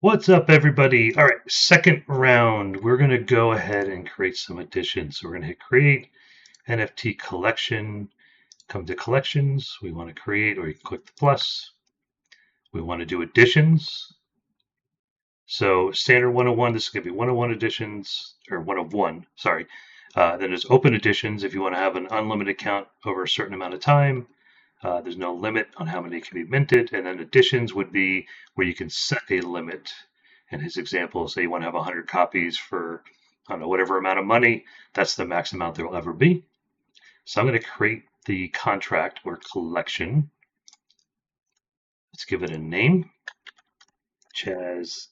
What's up, everybody? All right, second round. We're going to go ahead and create some additions. So we're going to hit create NFT collection. Come to collections. We want to create, or you can click the plus. We want to do additions. So standard 101, this is going to be 101 additions, or 101, sorry. Then there's open additions if you want to have an unlimited count over a certain amount of time. There's no limit on how many can be minted. And then additions would be where you can set a limit. And his example, say you want to have 100 copies for, I don't know, whatever amount of money, that's the max amount there will ever be. So I'm going to create the contract or collection. Let's give it a name, Chaz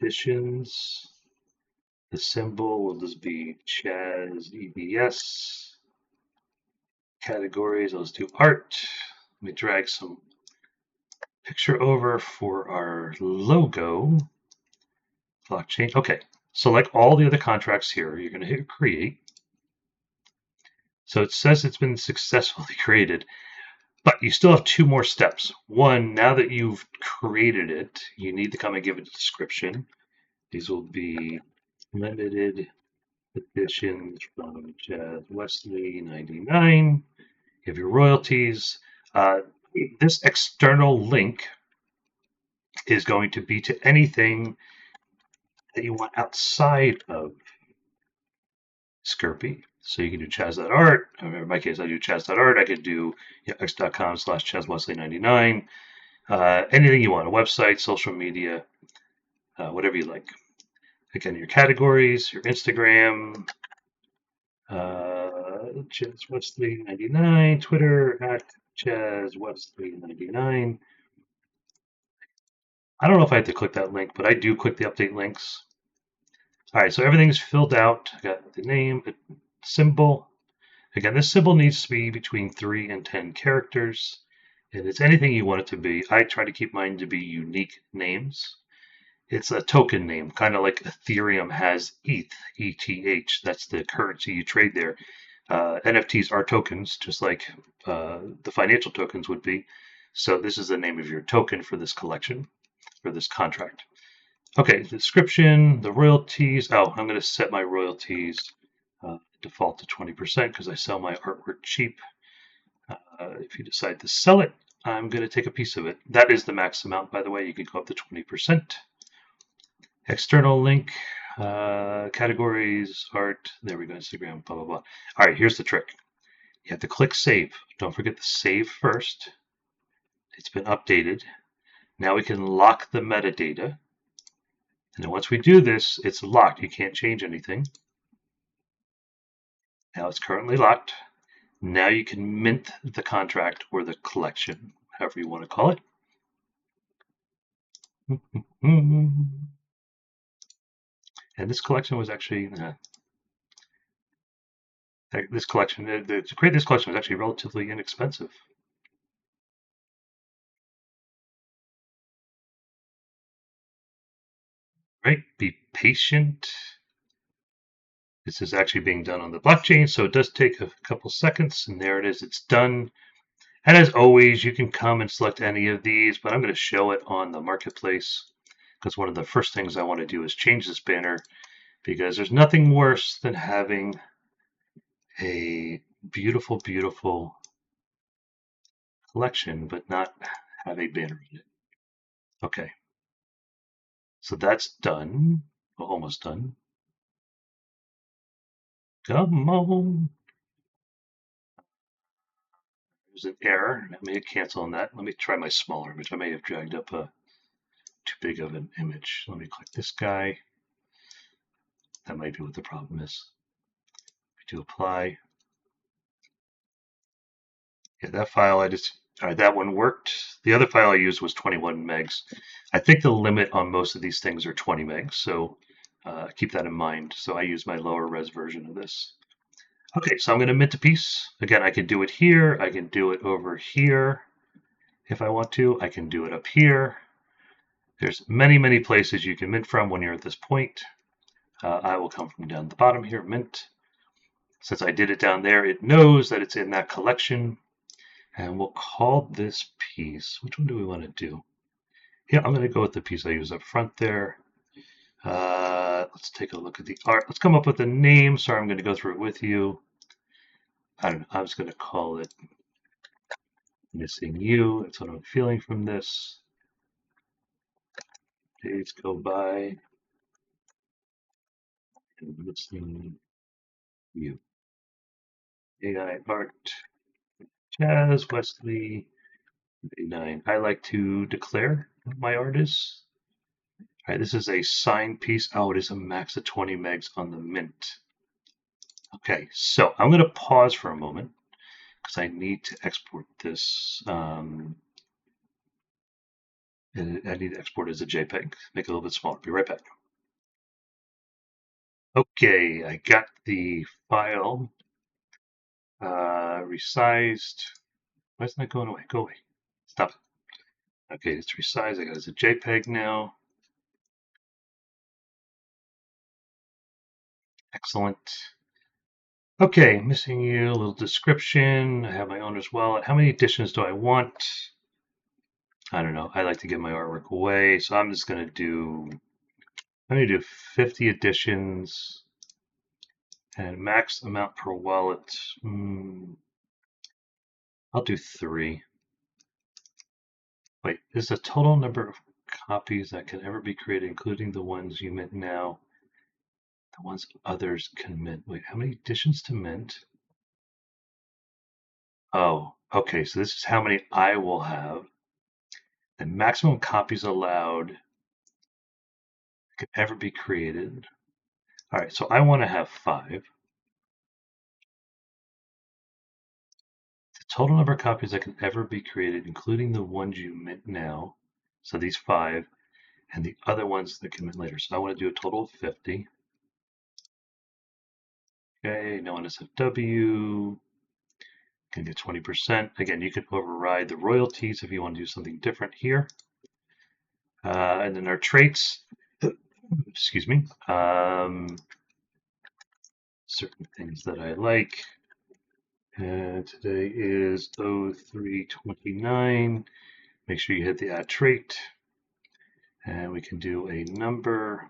Editions. The symbol will just be Chaz EBS. Categories, let's do art. Let me drag some picture over for our logo. Blockchain. Okay, so like all the other contracts here, you're going to hit create. So it says it's been successfully created, but you still have two more steps. One, now that you've created it, you need to come and give it a description. These will be limited editions from Chaz Wesley 99. You have your royalties. This external link is going to be to anything that you want outside of Skirpy. So you can do Chaz.art. In my case, I do Chaz.art. I could do x.com/ChazWesley99. Anything you want, a website, social media, whatever you like. Again, your categories, your Instagram, ChazWesley99, Twitter at ChazWesley99. I don't know if I have to click that link, but I do click the update links. All right, so everything's filled out. I got the name, the symbol. Again, this symbol needs to be between 3 and 10 characters, and it's anything you want it to be. I try to keep mine to be unique names. It's a token name, kind of like Ethereum has ETH, ETH. That's the currency you trade there. NFTs are tokens, just like the financial tokens would be. So this is the name of your token for this collection, for this contract. Okay, the description, the royalties. Oh, I'm going to set my royalties default to 20% because I sell my artwork cheap. If you decide to sell it, I'm going to take a piece of it. That is the max amount, by the way. You can go up to 20%. External link, categories, art. There we go, Instagram, blah, blah, blah. All right, here's the trick. You have to click save. Don't forget to save first. It's been updated. Now we can lock the metadata. And then once we do this, it's locked. You can't change anything. Now it's currently locked. Now you can mint the contract or the collection, however you want to call it. And this collection was actually to create this collection was actually relatively inexpensive. Right? Be patient. This is actually being done on the blockchain, so it does take a couple seconds, and there it is. It's done. And as always, you can come and select any of these, but I'm going to show it on the marketplace because one of the first things I want to do is change this banner because there's nothing worse than having a beautiful, beautiful collection but not have a banner in it. Okay, so that's done. Well, almost done. Come on. There's an error. Let me cancel on that. Let me try my smaller image. I may have dragged up a too big of an image. Let me click this guy. That might be what the problem is. We do apply. Yeah, that file that one worked. The other file I used was 21 megs. I think the limit on most of these things are 20 megs, so keep that in mind. So I use my lower res version of this. Okay, so I'm going to mint a piece. Again, I can do it here. I can do it over here if I want to. I can do it up here. There's many, many places you can mint from when you're at this point. I will come from down the bottom here, mint. Since I did it down there, it knows that it's in that collection. And we'll call this piece, which one do we want to do? Yeah, I'm going to go with the piece I use up front there. Let's take a look at the art. Let's come up with a name. Sorry, I'm going to go through it with you. I don't know. I was going to call it Missing You. That's what I'm feeling from this. Days go by and Missing You. AI art. Jazz Wesley. 89. I like to declare what my art is. All right, this is a signed piece. Oh, it is a max of 20 megs on the Mint. Okay, so I'm going to pause for a moment because I need to export this. And I need to export it as a JPEG. Make it a little bit smaller. Be right back. Okay, I got the file resized. Why isn't that going away? Go away. Stop it. Okay, it's resized. I got it as a JPEG now. Excellent. Okay, Missing You, a little description. I have my owner's wallet. How many editions do I want? I don't know. I like to give my artwork away, so I'm just going to do 50 editions and max amount per wallet. I'll do 3. Wait, is the total number of copies that can ever be created, including the ones you mint now, the ones others can mint? Wait, how many editions to mint? Oh, okay, so this is how many I will have. The maximum copies allowed can ever be created. All right, so I want to have 5. The total number of copies that can ever be created, including the ones you mint now. So these 5, and the other ones that can mint later. So I want to do a total of 50. Okay, no NSFW. Can get 20%. Again, you can override the royalties if you want to do something different here. And then our traits, excuse me, certain things that I like. And today is 0329. Make sure you hit the add trait. And we can do a number.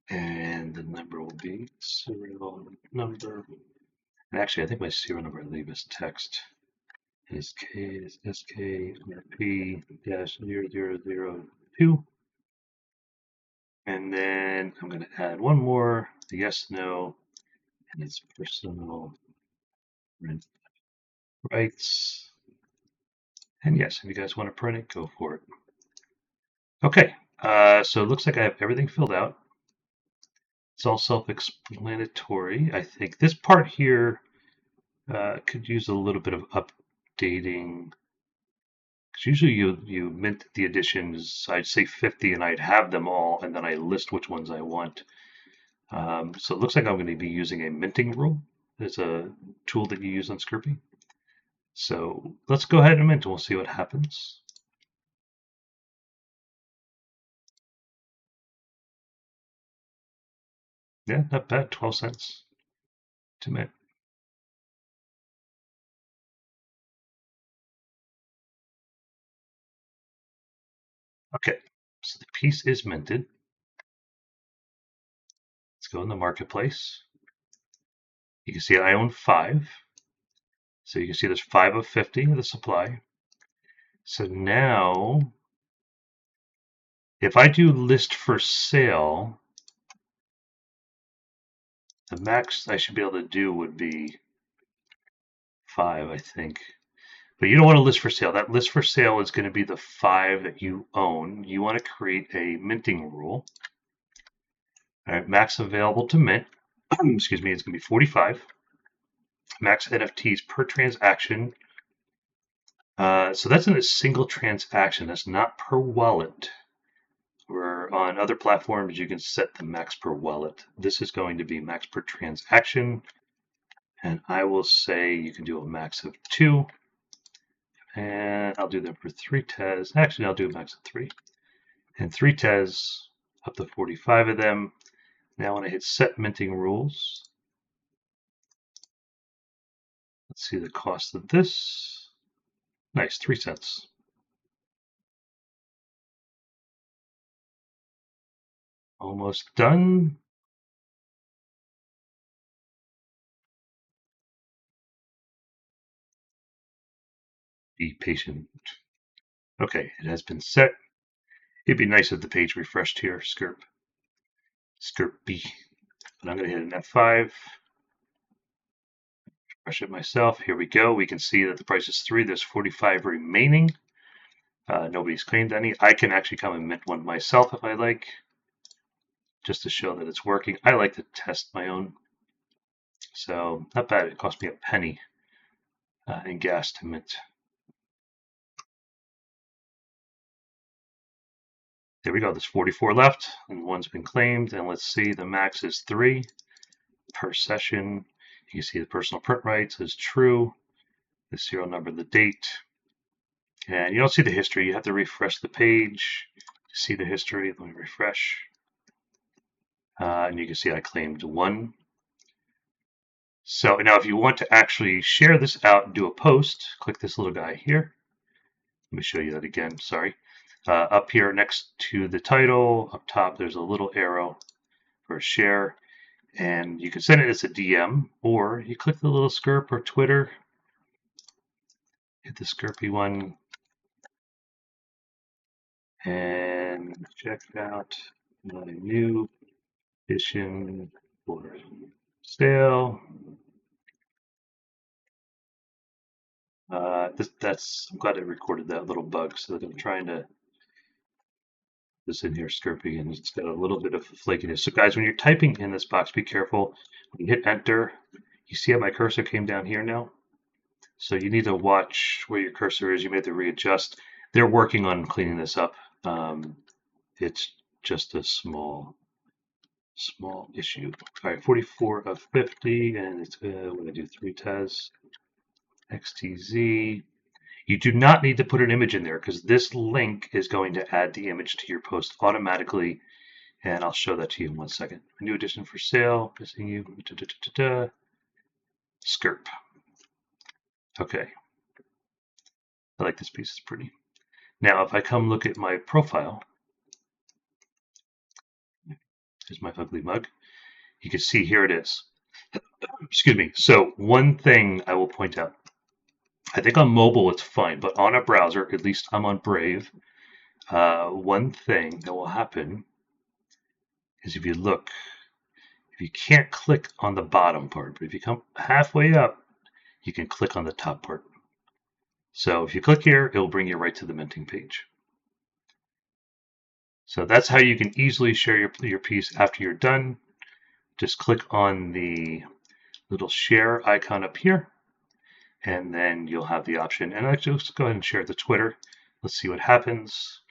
And the number will be serial number. And actually, I think my serial number I leave as text. SKRP-0002. And then I'm going to add one more, the yes, no, and it's personal rights. And yes, if you guys want to print it, go for it. Okay, so it looks like I have everything filled out. It's all self-explanatory. I think this part here could use a little bit of updating. Because usually you mint the editions, I'd say 50, and I'd have them all, and then I list which ones I want. So it looks like I'm going to be using a minting rule. It's a tool that you use on Scrpy. So let's go ahead and mint, and we'll see what happens. Yeah, not bad. 12 cents to mint. Okay, so the piece is minted. Let's go in the marketplace. You can see I own 5. So you can see there's 5 of 50 of the supply. So now, if I do list for sale, the max I should be able to do would be 5, I think. But you don't want to list for sale. That list for sale is going to be the 5 that you own. You want to create a minting rule. All right, max available to mint. Excuse me, it's going to be 45. Max NFTs per transaction. So that's in a single transaction. That's not per wallet. Where on other platforms you can set the max per wallet. This is going to be max per transaction. And I will say you can do a max of 2. And I'll do them for 3 TES. Actually, I'll do a max of 3. And 3 TES, up to 45 of them. Now when I hit set minting rules, let's see the cost of this. Nice, 3 cents. Almost done. Be patient. Okay, it has been set. It'd be nice if the page refreshed here, skirp B. But I'm going to hit an F5. Refresh it myself. Here we go. We can see that the price is 3. There's 45 remaining. Nobody's claimed any. I can actually come and mint one myself if I like, just to show that it's working. I like to test my own. So not bad. It cost me a penny in gas to mint. There we go. There's 44 left, and one's been claimed. And let's see, the max is 3 per session. You can see the personal print rights is true. The serial number, the date. And you don't see the history. You have to refresh the page to see the history. Let me refresh. And you can see I claimed 1. So now if you want to actually share this out and do a post, click this little guy here. Let me show you that again, sorry. Up here next to the title, up top, there's a little arrow for share. And you can send it as a DM, or you click the little skirp or Twitter, hit the skirpy one, and check out my new edition for sale. I'm glad I recorded that little bug, so that I'm trying to this in here, skirpy, and it's got a little bit of flakiness. So guys, when you're typing in this box, be careful. When you hit enter, you see how my cursor came down here now? So you need to watch where your cursor is. You may have to readjust. They're working on cleaning this up. It's just a small issue. All right, 44 of 50, and it's when I do 3 TAS, XTZ. You do not need to put an image in there because this link is going to add the image to your post automatically, and I'll show that to you in 1 second. A new edition for sale, missing you, skirp. Okay, I like this piece, it's pretty. Now, if I come look at my profile, here's my ugly mug. You can see here it is. Excuse me. So one thing I will point out, I think on mobile it's fine, but on a browser, at least I'm on Brave, one thing that will happen is if you look, if you can't click on the bottom part, but if you come halfway up, you can click on the top part. So if you click here, it will bring you right to the minting page. So that's how you can easily share your piece after you're done. Just click on the little share icon up here, and then you'll have the option. And I'll just go ahead and share it to Twitter. Let's see what happens.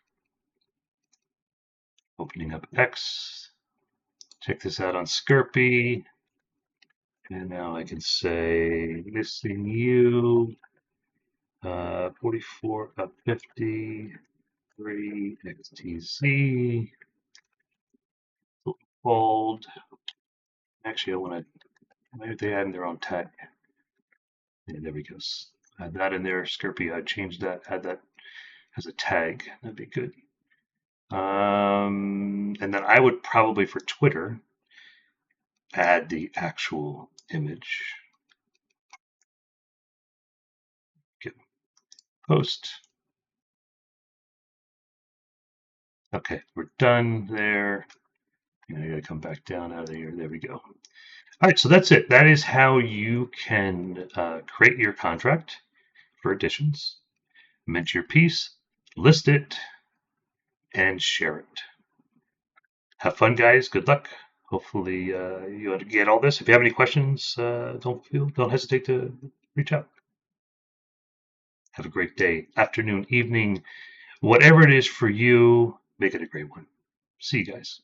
Opening up X. Check this out on Skirpy. And now I can say missing you. 44 of 50. 3 XTZ. Fold. Actually, I want to. Maybe they add in their own tag. Yeah, there we go. Add that in there. Skirpy, I'd change that. Add that as a tag. That'd be good. And then I would probably, for Twitter, add the actual image. Get post. Okay, we're done there. I gotta come back down out of here. There we go. All right, so that's it. That is how you can create your contract for editions, mint your piece, list it, and share it. Have fun, guys. Good luck. Hopefully you get all this. If you have any questions, don't hesitate to reach out. Have a great day, afternoon, evening, whatever it is for you. Make it a great one. See you guys.